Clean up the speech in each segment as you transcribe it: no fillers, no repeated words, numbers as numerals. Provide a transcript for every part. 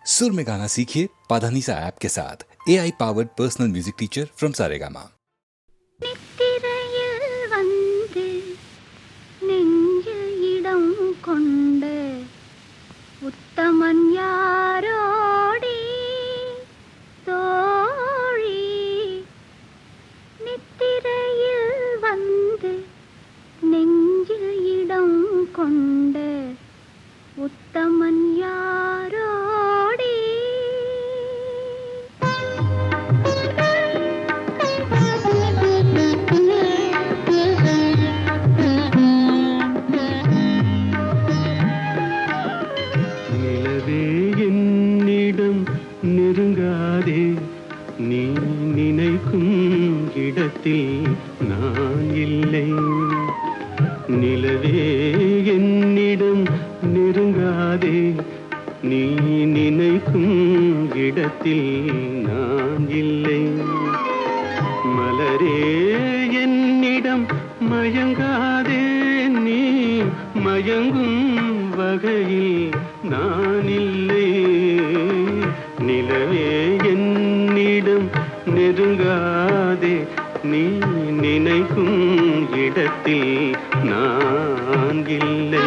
सुर में गाना सीखिए पाधानीसा ऐप के साथ AI powered personal music teacher from Saregama. நித்திரையில் வந்து நெஞ்சில் இடம் கொண்ட உத்தமன் யாரோடி தோழி, நித்திரையில் வந்து நெஞ்சில் இடம் கொண்ட உத்தமன் யாரோடி. நெருங்காதே, நீ நினைக்கும் இடத்தில் நான் இல்லை. நிலவே என்னிடம் நெருங்காதே, நீ நினைக்கும் இடத்தில் நான் இல்லை. மலரே என்னிடம் மயங்காதே, நீ மயங்கும் வகையில் நான் இல்லை. நிலவே என்னிடம் நெருங்காதே, நீ நினைக்கும் இடத்தில் நான் இல்லை.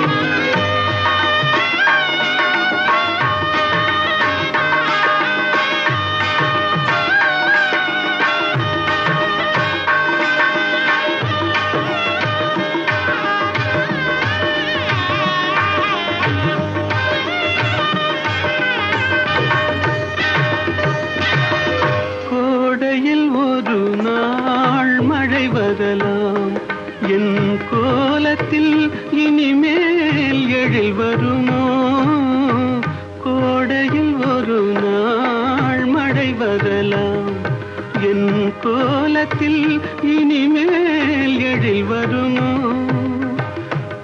ஒரு நாள் மழை வரலாம், என் கோலத்தில் இனிமேல் எழில் வருமோ? கோடையில் ஒரு நாள் மழை வரலாம், என் கோலத்தில் இனிமேல் எழில் வருமோ?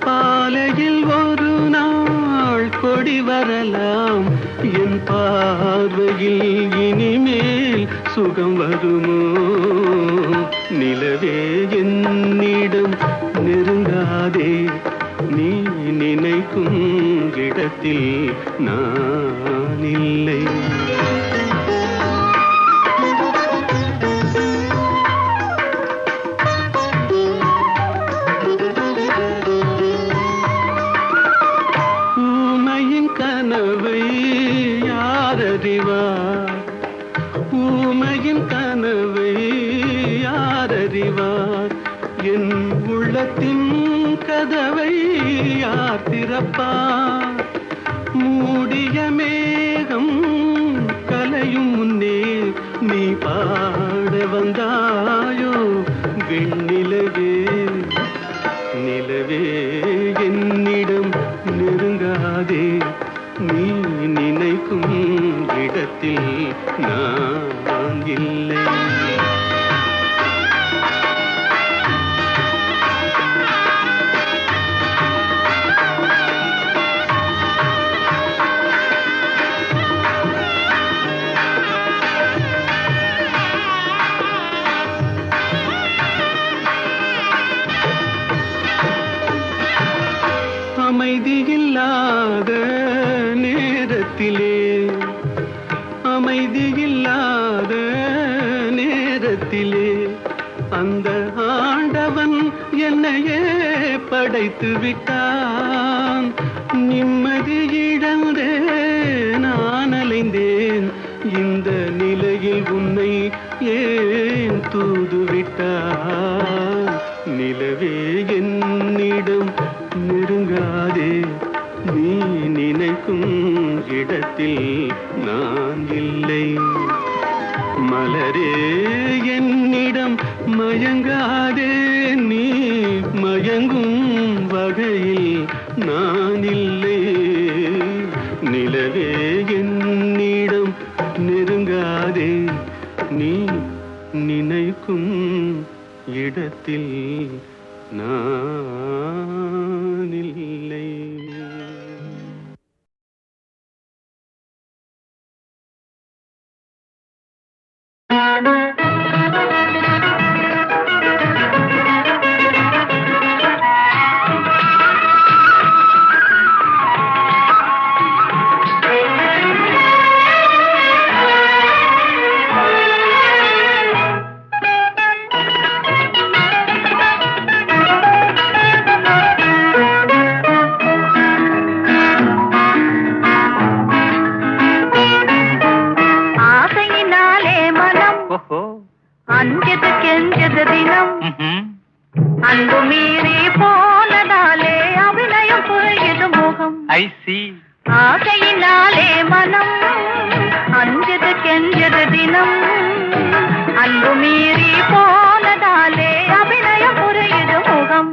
பாலையில் ஒரு நாள் கொடி வரலாம், என் பார்வையில் இனிமேல் சுகம் வருமோ? நிலவே என்னிடம் நெருங்காதே, நீ நினைக்கும் இடத்தில் நான் இல்லை. ஊமையின் கனவை யாரறிவார், ஊமையின் கனவை யாரறிவார்? என் உள்ளத்தின் கதவை யார் திறப்பார்? மூடிய மேகம் கலையும் முன்னே நீ பாட வந்தாயோ வெண்ணிலவே? நிலவே என்னிடம் நெருங்காதே, நீ நினைக்கும் இடத்தில் நான் இல்லை. அமைதியில்லாத நேரத்திலே, அமைதியில்லாத நேரத்திலே அந்த ஆண்டவன் என்னையே படைத்து விட்டான். நிம்மதி இழந்தே நான் அலைந்தேன், இந்த நிலையில் உன்னை ஏன் தூது விட்டான்? நிலவே என்னிடம் நெருங்காதே, நீ நினைக்கும் இடத்தில் நான் இல்லை. மலரே என்னிடம் மயங்காதே, நீ மயங்கும் வகையில் நான் இல்லை. நிலவே என்னிடம் நெருங்காதே, நீ நினைக்கும் இடத்தில் நான் இல்லை. மனம் அஞ்சது கெஞ்சது தினம் அன்பு மீறி போனதாலே அபிநயம் புரியுது முகம்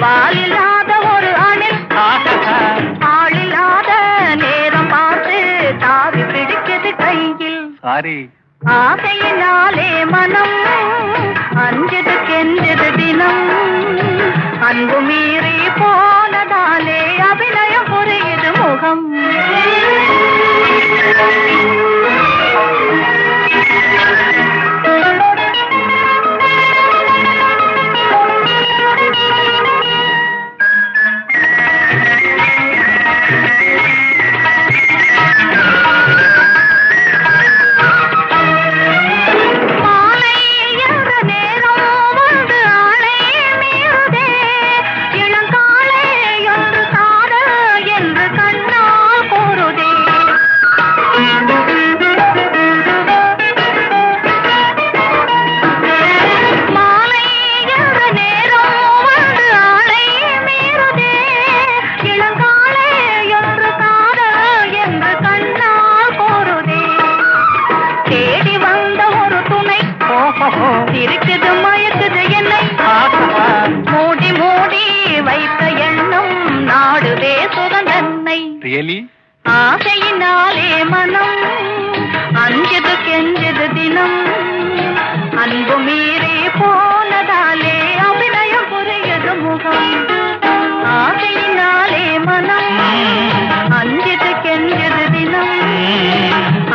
வாலில்லாத ஒரு அணில் ஆளில்லாத நேரம் பார்த்து தாவி பிடிச்சது கையில் ஆசையினாலே மனம் அஞ்சது கெஞ்சது தினம் அன்பு மீறி போனதாலே அபிநயம் புரியுது முகம் இருக்குது மயக்குது என்னை மூடி மூடி வைத்த எண்ணம் நாடுவே சுகந்தன்னை ஆசையினாலே மனம் அஞ்சது கெஞ்சது தினம் அன்பு மீறி போனதாலே அபிநயம் புரியுது முகம் ஆசையினாலே மனம் அஞ்சது கெஞ்சது தினம்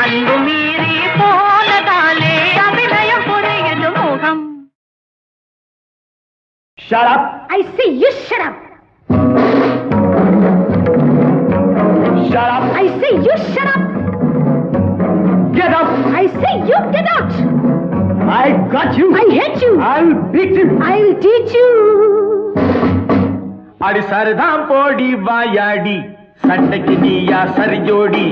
அன்பு மீறி போனதாலே அபிநயம் புரியுது முகம். Shut up! I say you shut up. Shut up! I say you shut up. Get up! I say you get out. I got you! I hate you. I'll beat you! I'll teach you. அடி சரதாம் போடி வாயாடி சண்டைக்கு நீயா சரி ஜோடி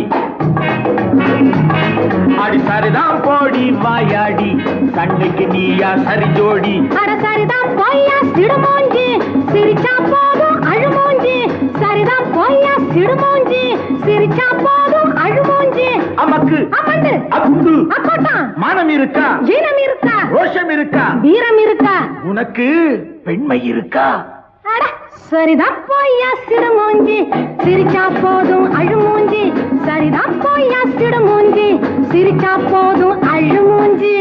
அடி சரதாம் போடி வாயாடி சண்டைக்கு நீயா சரி ஜோடி அட சரிதான் போய்யா சிடுமோஞ்சி சிரிச்சா போதும் அழுமோஞ்சி சரிதான் போய்யா சிடுமோஞ்சி சிரிச்சா போதும் அழுமோஞ்சி அமக்கு அமண்டு அகுண்டு அக்கோட்டான் மானம் இருக்கா ஈனம் இருக்கா ரோஷம் இருக்கா வீரம் இருக்கா உனக்கு பெண்மை இருக்கா அட சரிதான் போய்யா சிடுமோஞ்சி சிரிச்சா போதும் அழுமோஞ்சி சரிதான் போய்யா சிடுமோஞ்சி சிரிச்சா போதும் அழுமோஞ்சி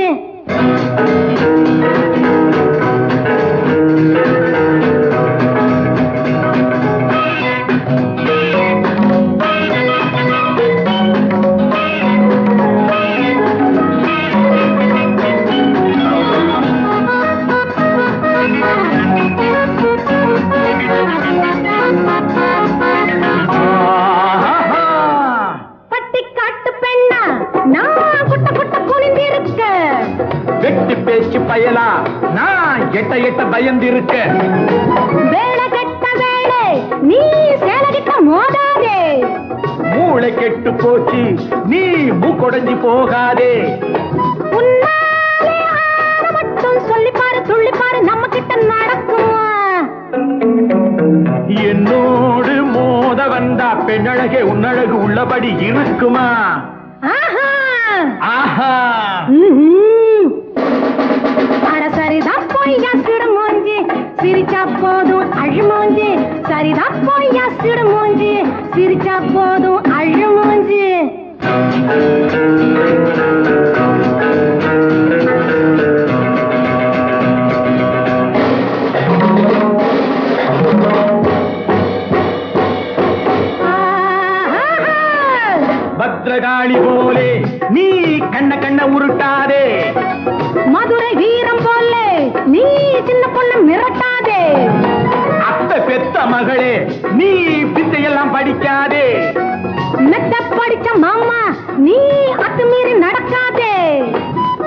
பேச்சு பயலா நான் எட்ட எட்ட பயந்திருக்க வேலை கெட்ட வேலை நீ சேலை கிட்ட மோதாதே மூளை கெட்டு போச்சு நீ மூக்கொடைஞ்சி போகாதே உன்னாலே ஆன மட்டும் சொல்லிப்பாரு துள்ளிப்பாரு நம்ம கிட்ட நடக்குமா என்னோடு மோத வந்தா பெண்ணழகே உன்னழகு உள்ளபடி இருக்குமா ஆஹா ஆஹா சரிதான் போய்யா சிடுமோஞ்சி சிரிச்சா போதும் அழுமோஞ்சி சரிதான் போய்யா சிடுமோஞ்சி சிரிச்சா போதும் அழுமோஞ்சி காளி போலே நீ கண்ண கண்ண உருட்டாதே, மதுரை வீரம் போல நீ சின்ன பொண்ணு மிரட்டாதே, அத்த பெத்த மகளே நீ பிச்சையெல்லாம் படிக்காதே, மெத்த படிச்ச மாமா நீ அத்துமீறி நடக்காதே,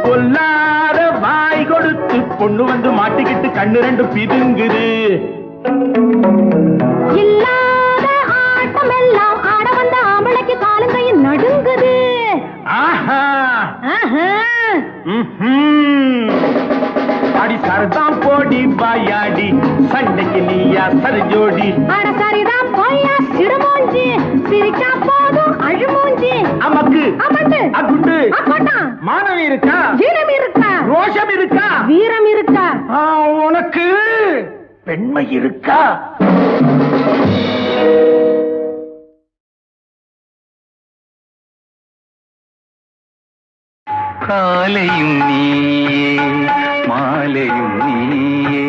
கொல்லாத வாய் கொடுத்து பொண்ணு வந்து மாட்டிக்கிட்டு கண்ணு ரெண்டு பிதுங்குது, இல்லாத ஆட்டம் எல்லாம் ஆட வந்த ஆம்பளைக்கு காலங்கையும் நடுங்குது. ஆஹா ஆஹா. அடி சரதான் போடி வாயாடி சண்டைக்கு நீயா சரஜோடி, அட சரிதான் போயா சிடுமூஞ்சி, சிரிச்சா போதும் அழுமூஞ்சி, அமக்கு அமட்டு அகுண்டு அக்கோட்டான், மானம் இருக்கா, வீரம் இருக்கா, ரோஷம் இருக்கா, வீரம் இருக்கா, உனக்கு பெண்மை இருக்கா? காலையும் நீயே மாலையும் நீயே,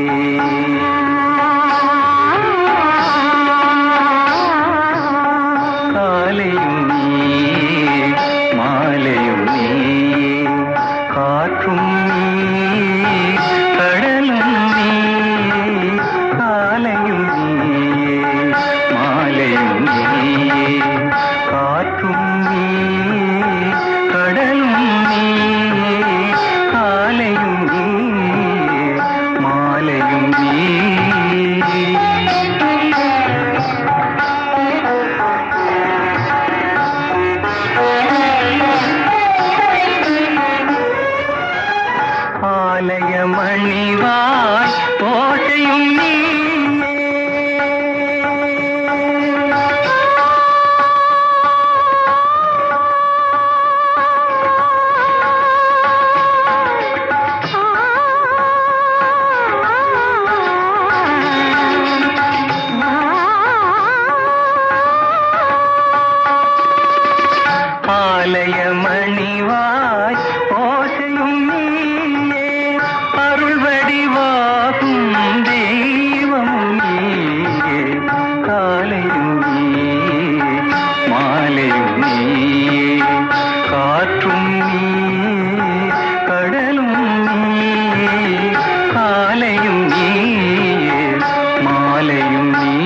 காலையும் நீயே மாலையும் நீயே, காற்றும் நீயே கடலும் நீயே, காலையும் நீயே மாலையும் நீயே, காற்றும் நீயே கடலும் நீயே, காலையும் நீயே மாலையும் நீயே. ஆலய மணிவாய் ஓசையும் நீயே, ஆலய மணிவாய் ஓசையும் நீயே, அருள் வடிவாகும் தெய்வம் நீயே, காலையும் நீயே மாலையும் நீயே, காற்றும் நீயே கடலும் நீயே, காலையும் நீயே மாலையும் நீயே.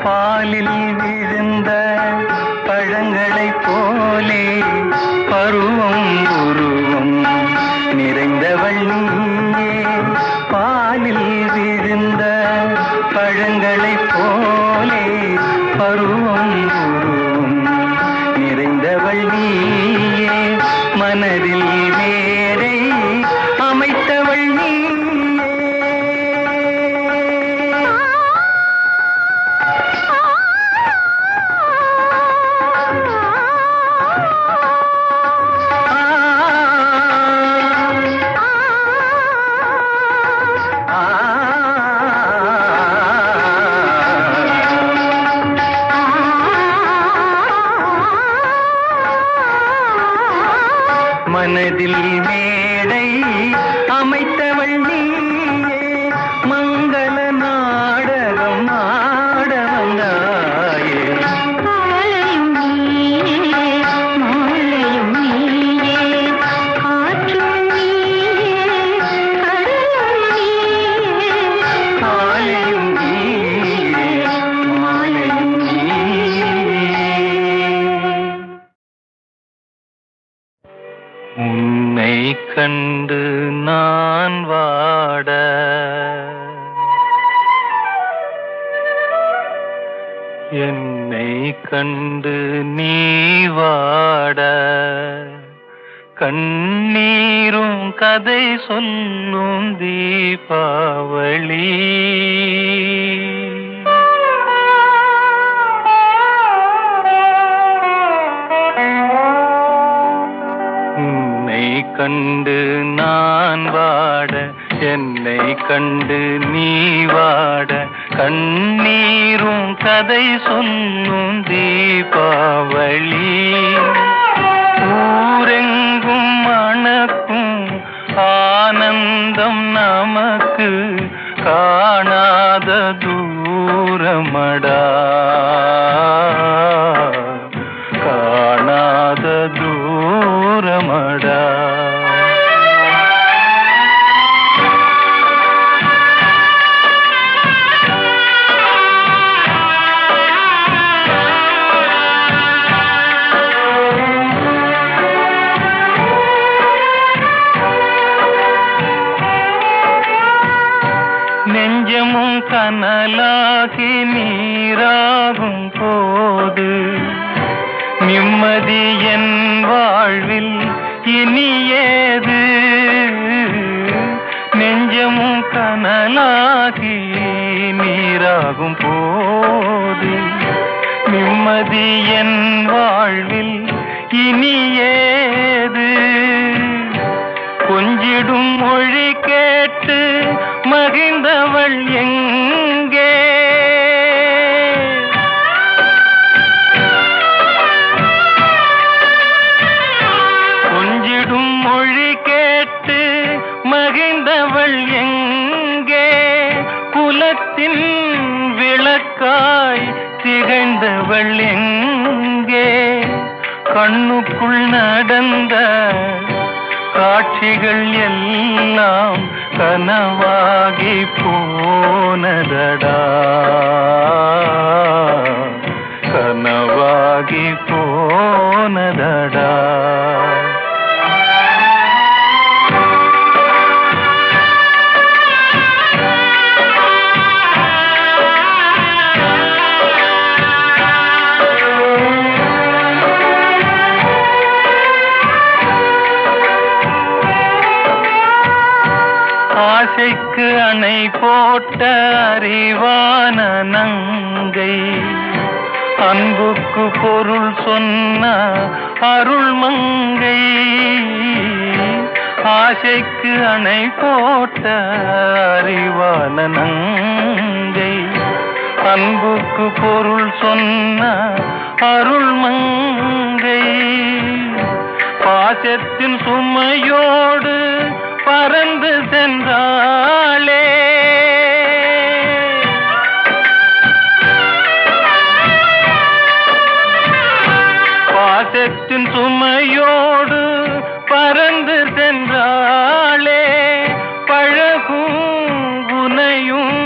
பாலில் விழுந்த பழங்களைப் போலே பருவம் உருவம் நிறைந்தவள் நீயே, பாலில் விழுந்த பழங்களைப் போலே பருவம் உருவம் நிறைந்தவள் நீயே, மனதில் வேரை அமைத்தவள் நீயே. மனதில் மேடை அமைத்தவள் நீயே, மங்கள நாடகம் ஆட வந்தாயே, காலையும் நீயே மாலையும் நீயே, காற்றும் நீயே கடலும் நீயே, காலையும் நீயே மாலையும் நீயே. உன்னை கண்டு நான் வாட என்னை கண்டு நீ வாட, கண்ணீரும் கதை சொல்லும் தீபாவளி. உன்னை கண்டு நான் என்னை கண்டு நீ வாட கண்ணீரும் கதை சொல்லும் தீபாவளி ஊரெங்கும் மணக்கும் ஆனந்தம் நமக்கு காணாத தூரமடா காணாத தூரமடா நெஞ்சமும் கனலாகி நீராகும் போது நிம்மதி என் வாழ்வில் இனியேது நெஞ்சமும் கனலாகி நீராகும் போது நிம்மதி என் வாழ்வில் இனியேது கொஞ்சிடும் மொழி கேட்டு மகிழ்ந்தவள் எங்கே கொஞ்சிடும் மொழி கேட்டு மகிழ்ந்தவள் எங்கே குலத்தின் விளக்காய் திகழ்ந்தவள் எங்கே கண்ணுக்குள் நடந்த காட்சிகள் எல்லாம் கனவாகி போனதடா கனவாகி போனதடா ஆசைக்கு அணை போட்ட அறிவான நங்கை அன்புக்கு பொருள் சொன்ன அருள் மங்கை ஆசைக்கு அணை போட்ட அறிவான நங்கை அன்புக்கு பொருள் சொன்ன அருள் மங்கை பாசத்தின் சுமையோடு பறந்து சென்றாளே பாசத்தின் சுமையோடு பறந்து சென்றாளே பழகும் உனையும்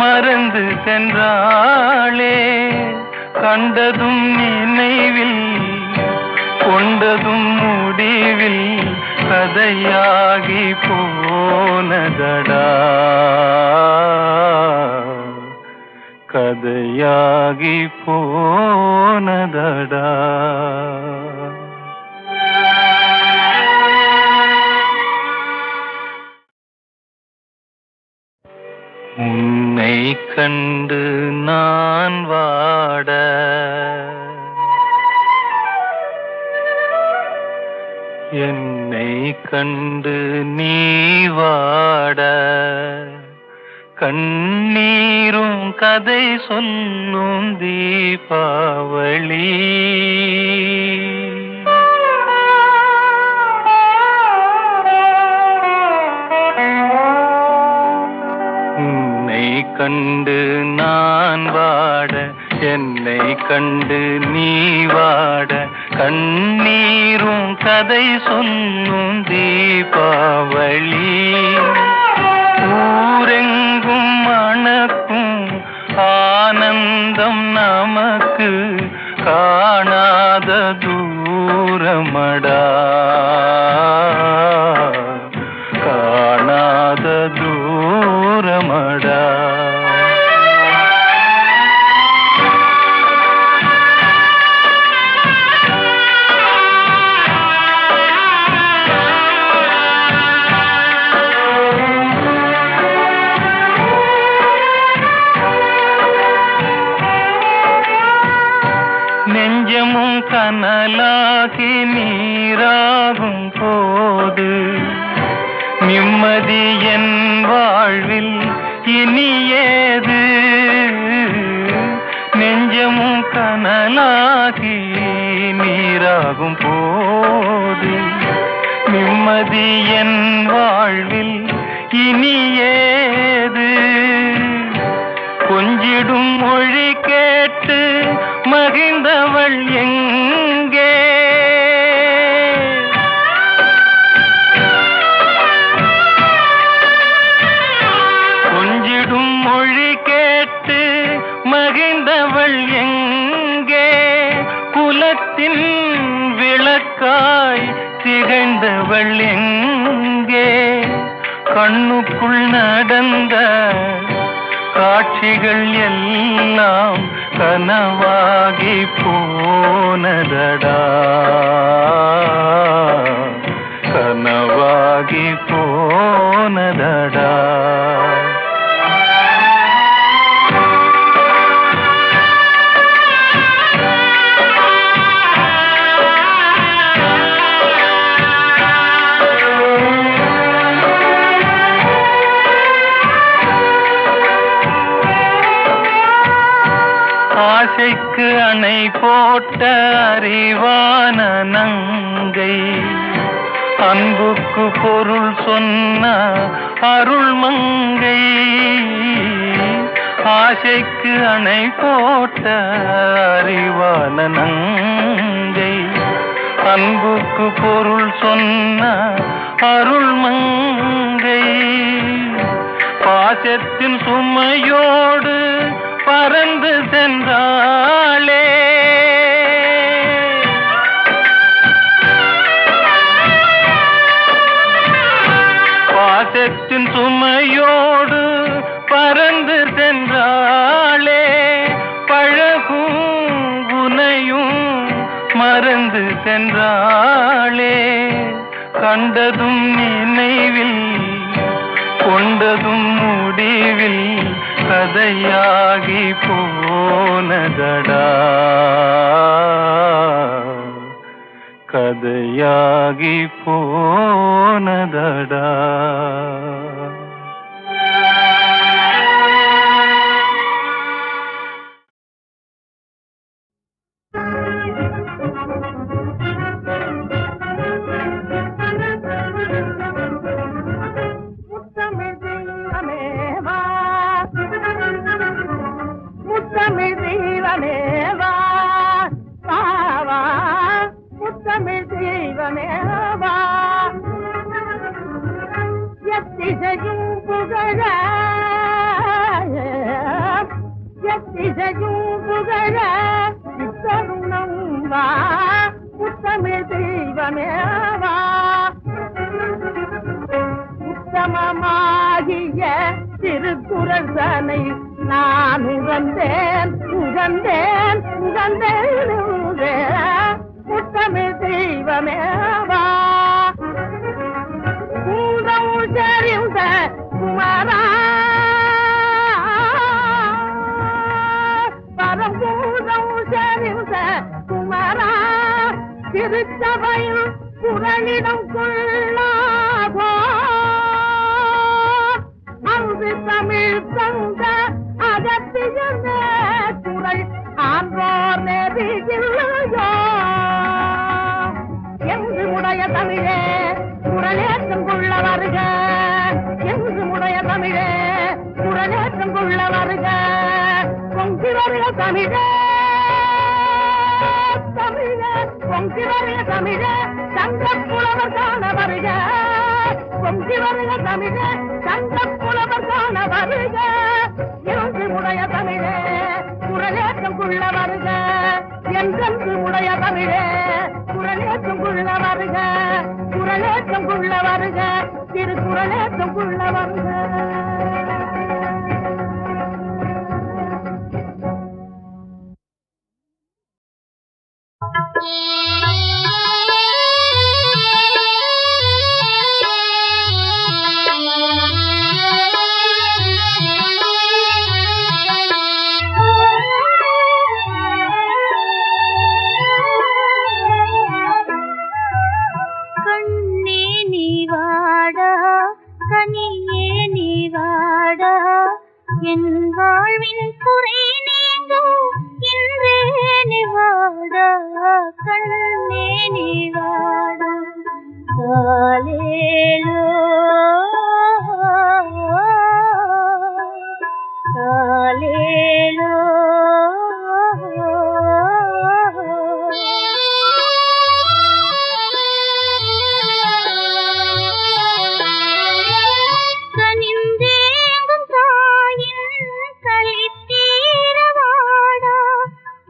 மறந்து சென்றாளே கண்டதும் நினைவில் கொண்டதும் முடிவில் கதையாகி போனதடா கதையாகி போனதடா உன்னை கண்டு நான் வாட என்னை கண்டு நீ வாட கண்ணீரும் கதை சொல்லும் தீபாவளி உன்னை கண்டு நான் வாட என்னை கண்டு நீ வாட கண்ணீரும் கதை சொல்லும் தீபாவளி ஊரெங்கும் மணக்கும் ஆனந்தம் நமக்கு காணாத தூரமடா காணாத தூரமடா நெஞ்சமும் கனலாகி நீராகும் போது நிம்மதி என் வாழ்வில் இனியேது நெஞ்சமும் கனலாகி நீராகும் போது நிம்மதி என் வாழ்வில் இனியேது கொஞ்சிடும் மொழி கேட்டு மகிழ்ந்தவள் எங்கே கொஞ்சிடும் மொழி கேட்டு மகிழ்ந்தவள் எங்கே குலத்தின் விளக்காய் திகழ்ந்தவள் எங்கே கண்ணுக்குள் நடந்த காட்சிகள் எல்லாம் கனவாகி போனதடா கனவாகி போனதடா ஆசைக்கு அணை போட்ட அறிவான நங்கை அன்புக்கு பொருள் சொன்ன அருள் மங்கை ஆசைக்கு அணை போட்ட அறிவான நங்கை அன்புக்கு பொருள் சொன்ன அருள் மங்கை பாசத்தின் சுமையோடு பறந்து சென்றாளே பாசத்தின் சுமையோடு பறந்து சென்றாளே பழகும் உனையும் மறந்து சென்றாளே கண்டதும் நினைவில் கொண்டதும் முடிவில் கதையாகி போனதடா கதையாகி போனதடா முத்தமிழ் தெய்வமே வா வா வா முத்தமிழ் தெய்வமே வா எத்திசையும் புகழ எத்திசையும் புகழ இத்தருணம் வா முத்தமிழ் தெய்வமே வா உத்தமமாகிய திருக்குறள் தனை நான் உகந்தேன் உகந்தேன் உகந்தேன் முத்தமிழ் தெய்வமே வா பூதம் சரிந்த குமரா பரம்பூதம் சரிந்த குமரா திருச்சபையில் குரலிடம் கொள்ளாதோ அங்கு தமிழ் தந்த அகத்திய குரல் ஆன்றோர் நெறியில்லையோ என்று உடைய தமிழே குரலேற்றம் கொள்ள வருக என்று உடைய தமிழே குரலேற்றம் கொள்ள வருக பொங்கி வருக தமிழே தமிழே பொங்கி வருக தமிழே தங்கப் புலவர் காண வருக பொங்கி வருக தமிழே தங்கப் புலவர் காண வருக என்று உடைய தமிழே குரலேற்றம் கொள்ள வருக என்றென்று உடைய தமிழே குரலேற்றம் கொள்ள வருக குரலேற்றம் கொள்ள வருக திருக்குறளேற்றம் கொள்ள வருக கண்ணே நீ வாடா என் வாழ்வின் குறை நீங்க இன்றே நிவாடா கண்ணே நிவாடா காலேலோ காலேலோ கனிந்தேங்கும் தாயின் களித்தீரவாடா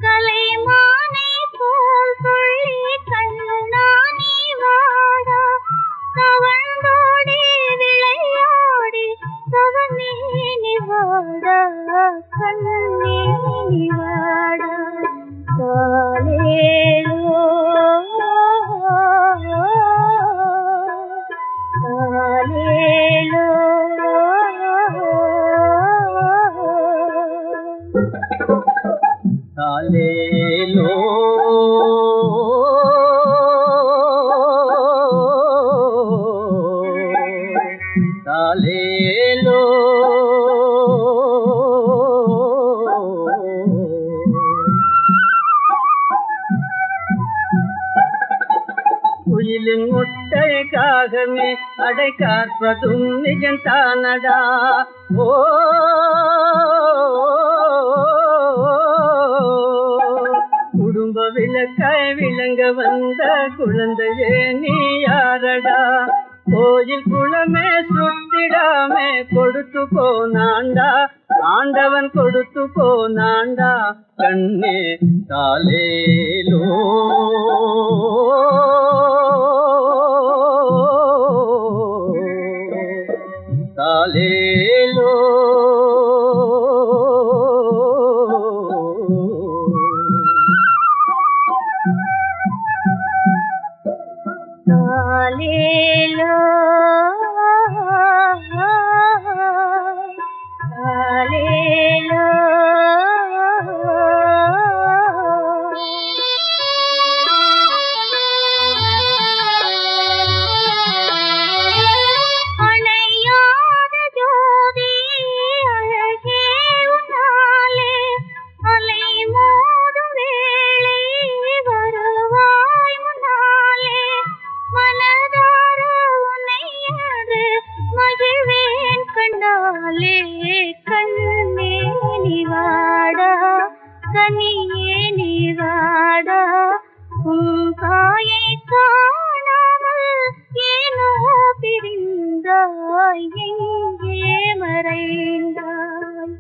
கலைமானை போல் சொல்லி கண்ணானி வாடா தவழ்ந்தோடி விளையாடி தவநீனி வாடா கண்ணீனி வாடா காலேலோ காலேலோ காலேலோ காலேலோ குயிலின் முட்டைக்காகவே அடை காப்பதும் நிஜந்தானடா ஓ குடும்ப விளக்காய் விளங்க வந்த குழந்தையே நீ யாரடா கோயில் குளமே சுத்திடாமே கொடுத்து போனாண்டா ஆண்டவன் கொடுத்து போனாண்டா கண்ணே காலேலோ காலேலோ காலேலோ காலேலோ அணையாத ஜோதி அழகே உன்னாலே அலை மோதும் வேளை வருவாய் முன்னாலே மனதார உன்னையது மகிழ்வேன் கண்டாலே கண்ணே நிவாடா கனியே நிவாடா உன் தாயை காணாமல் ஏனோ பிரிந்தாய் எங்கே மறைந்தாய்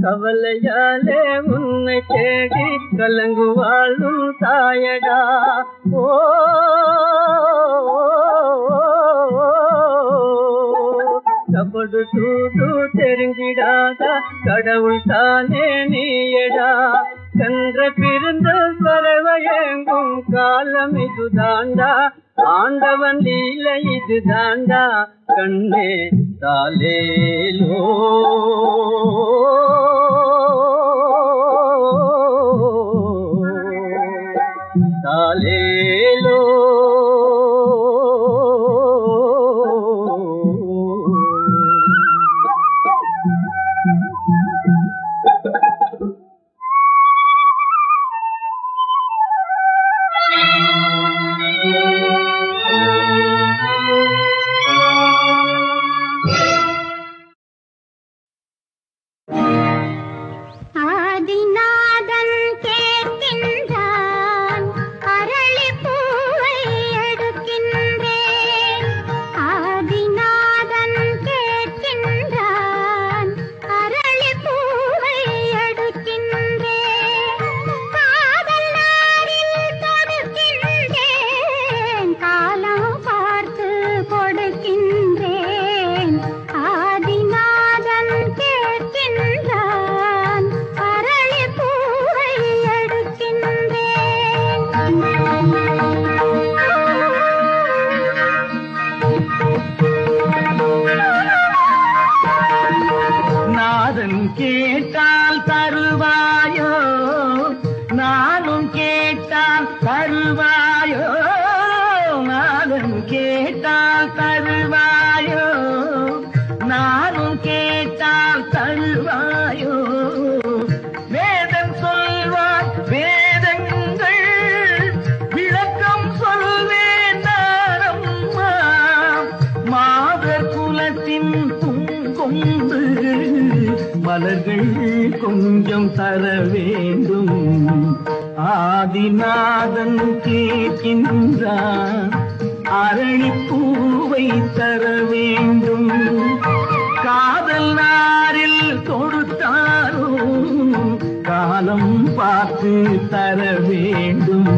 கவலையாலே உன்னை தேடி கலங்கு வாழும் தாயடா ஓ கபடு தூது தெரிஞ்சிடாத கடவுள் தானே நீயடா கன்ற பிறந்த பறவையெங்கும் காலம் இது தாண்டா ஆண்டவன் லீலை இது தாண்டா கண்ணே காலேலோ காலேலோ ஆதிநாதன் கேட்கின்றான் அரளிப்பூவை எடுக்கின்றேன் ஆதிநாதன் கேட்கின்றான் அரளிப்பூவை எடுக்கின்றேன் காதல் நாரில் தொடுக்கின்றேன் காலம் பார்த்து கொடுக்கின்றேன் ஆதிநாதன் கேட்கின்றான் அரளிப்பூவை எடுக்கின்றேன் நாதன் கேட்டால் தருவாயோ நானும் கேட்டால் தருவாயோ நாதன் கேட்டால் தருவாயோ நானும் கேட்டால் தர வேண்டும். ஆதிநாதன் கேட்கின்றான் அரளிப்பூவை தர வேண்டும். காதல் நாரில் தொடுத்தாலும் காலம் பார்த்து தர வேண்டும்.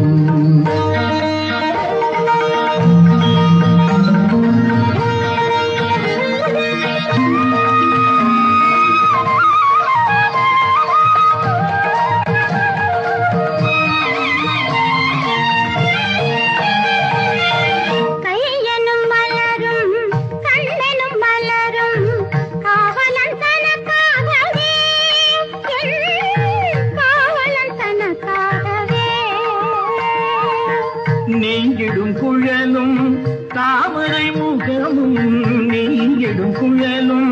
நீங்கிடும் குழலும் தாமரை முகமும், நீங்கிடும் குழலும்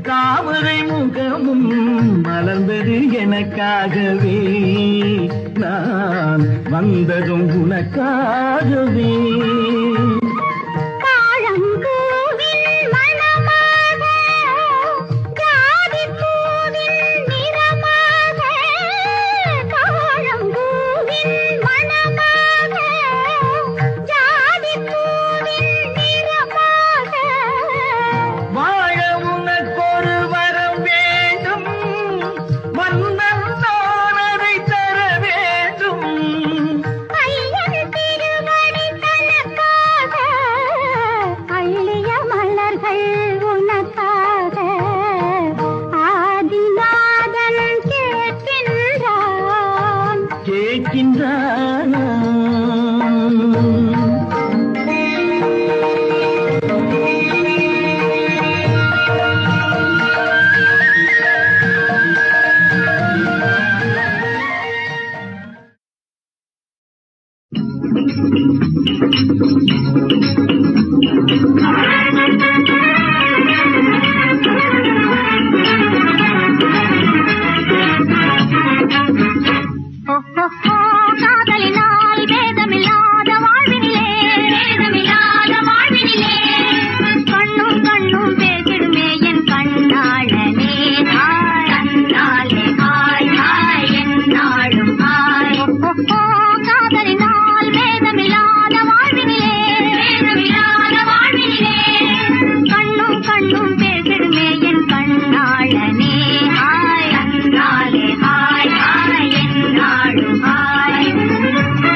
தாமரை முகமும் மலர்ந்தது எனக்காகவே. நான் வந்ததும் உனக்காகவே. Hi.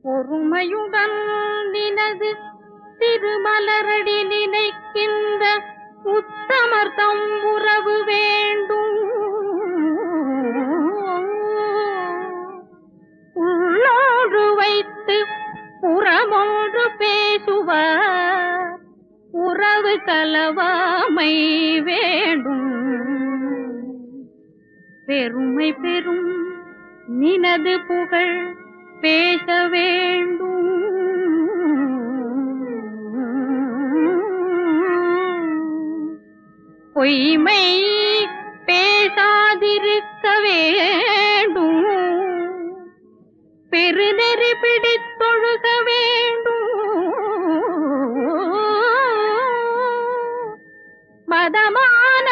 பொறுமையுடன் நினது திருமலரடி நினைக்கின்ற உத்தமர்த்தம் உறவு வேண்டும். உள்ளோடு வைத்து புறமொன்று பேசுவார் உறவு கலவாமை வேண்டும். பெருமை பெறும் நினது புகழ் பேச வேண்டும். பொய்மை பேசாதிருக்க வேண்டும். பெருநெறி பிடித்தொழுக வேண்டும். மதமான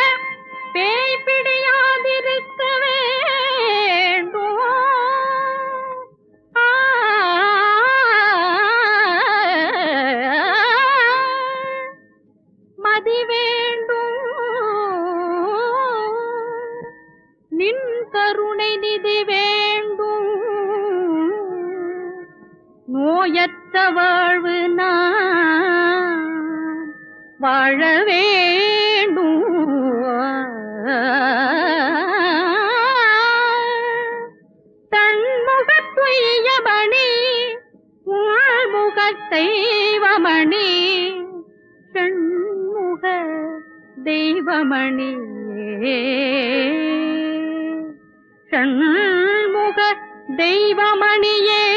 பேய் பிடியாதிருக்க வேண்டும். மதி வேண்டும். நின் கருணை நிதி வேண்டும். நோயற்ற வாழ்வு நான் வாழ வேண்டும். தன்முகத்துயமணி உள்முகத் தெய்வமணி செண்முக தெய்வமணியே ஷண்முக தெய்வமணியே